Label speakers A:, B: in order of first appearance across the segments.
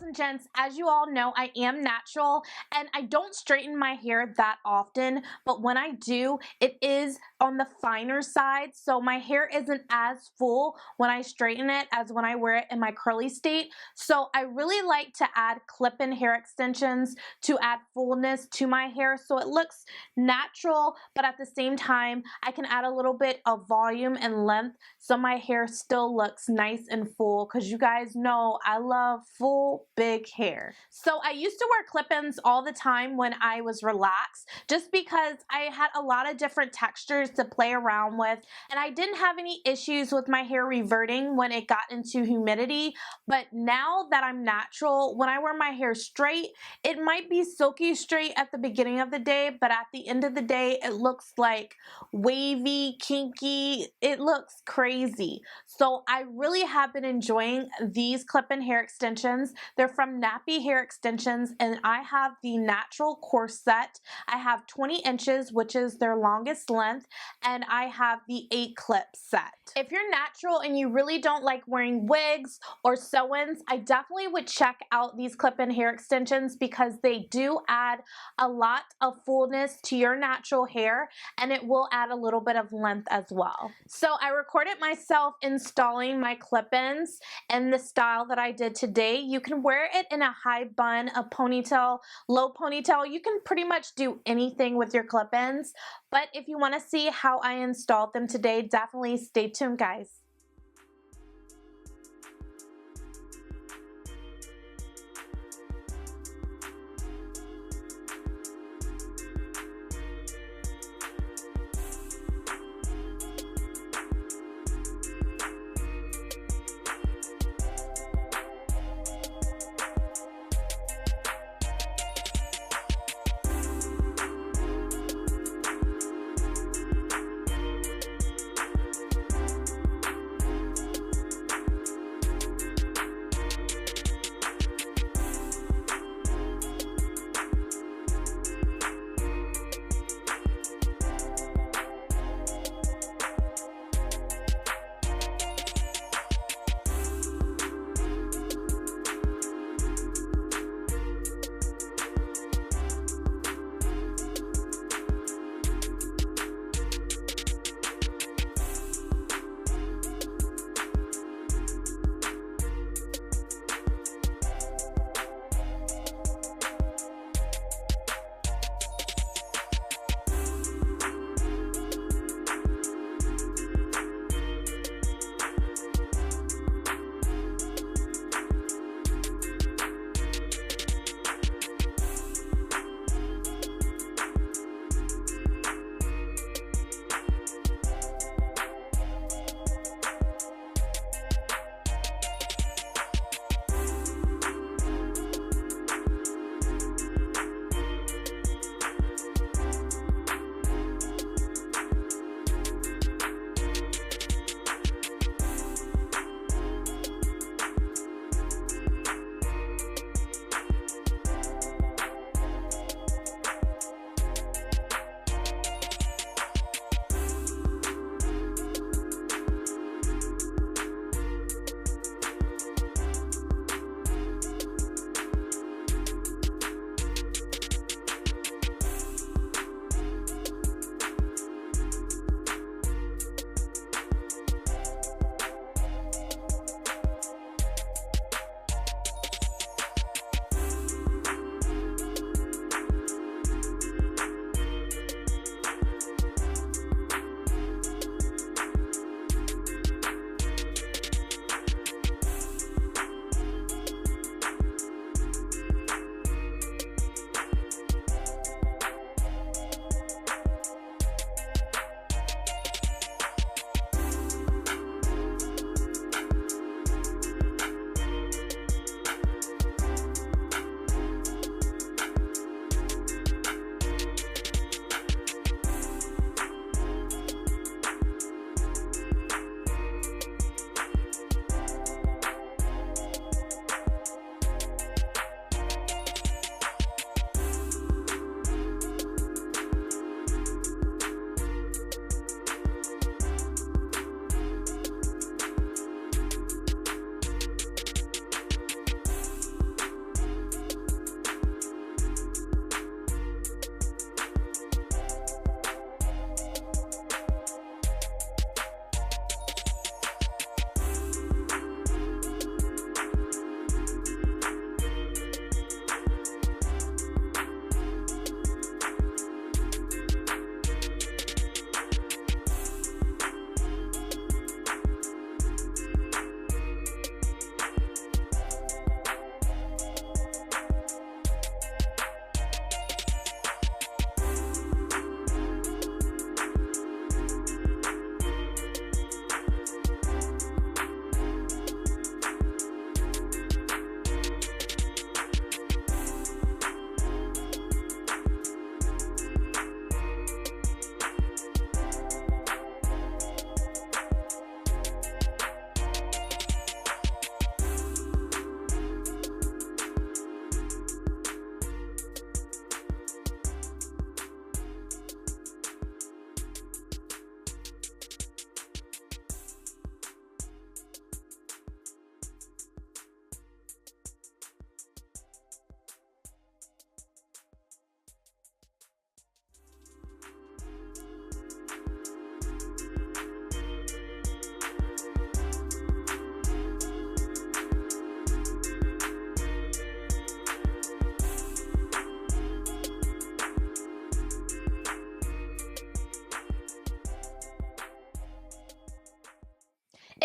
A: Girls and gents, as you all know, I am natural and I don't straighten my hair that often, but when I do, it is on the finer side, so my hair isn't as full when I straighten it as when I wear it in my curly state. So I really like to add clip-in hair extensions to add fullness to my hair so it looks natural, but at the same time, I can add a little bit of volume and length so my hair still looks nice and full, because you guys know I love full big hair. So I used to wear clip-ins all the time when I was relaxed, just because I had a lot of different textures to play around with, and I didn't have any issues with my hair reverting when it got into humidity. But now that I'm natural, when I wear my hair straight, it might be silky straight at the beginning of the day, but at the end of the day it looks like wavy, kinky, it looks crazy. So I really have been enjoying these clip-in hair extensions. They're from Knappy Hair Extensions, and I have the Knatural Coarse Set. I have 20 inches, which is their longest length, and I have the 8-clip set. If you're natural and you really don't like wearing wigs or sew-ins, I definitely would check out these clip-in hair extensions because they do add a lot of fullness to your natural hair, and it will add a little bit of length as well. So I recorded myself installing my clip-ins in the style that I did today. You can wear it in a high bun, a ponytail, low ponytail. You can pretty much do anything with your clip-ins, but if you want to see how I installed them today, definitely stay tuned, guys.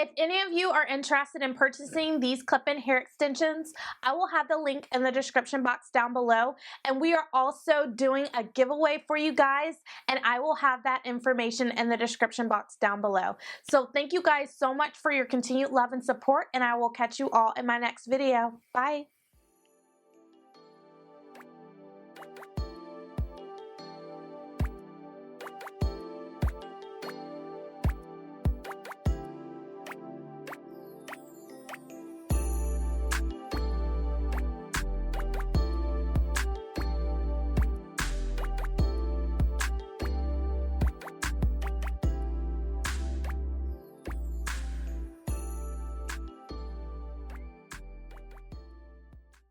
A: If any of you are interested in purchasing these clip-in hair extensions, I will have the link in the description box down below. And we are also doing a giveaway for you guys, and I will have that information in the description box down below. So thank you guys so much for your continued love and support, and I will catch you all in my next video. Bye.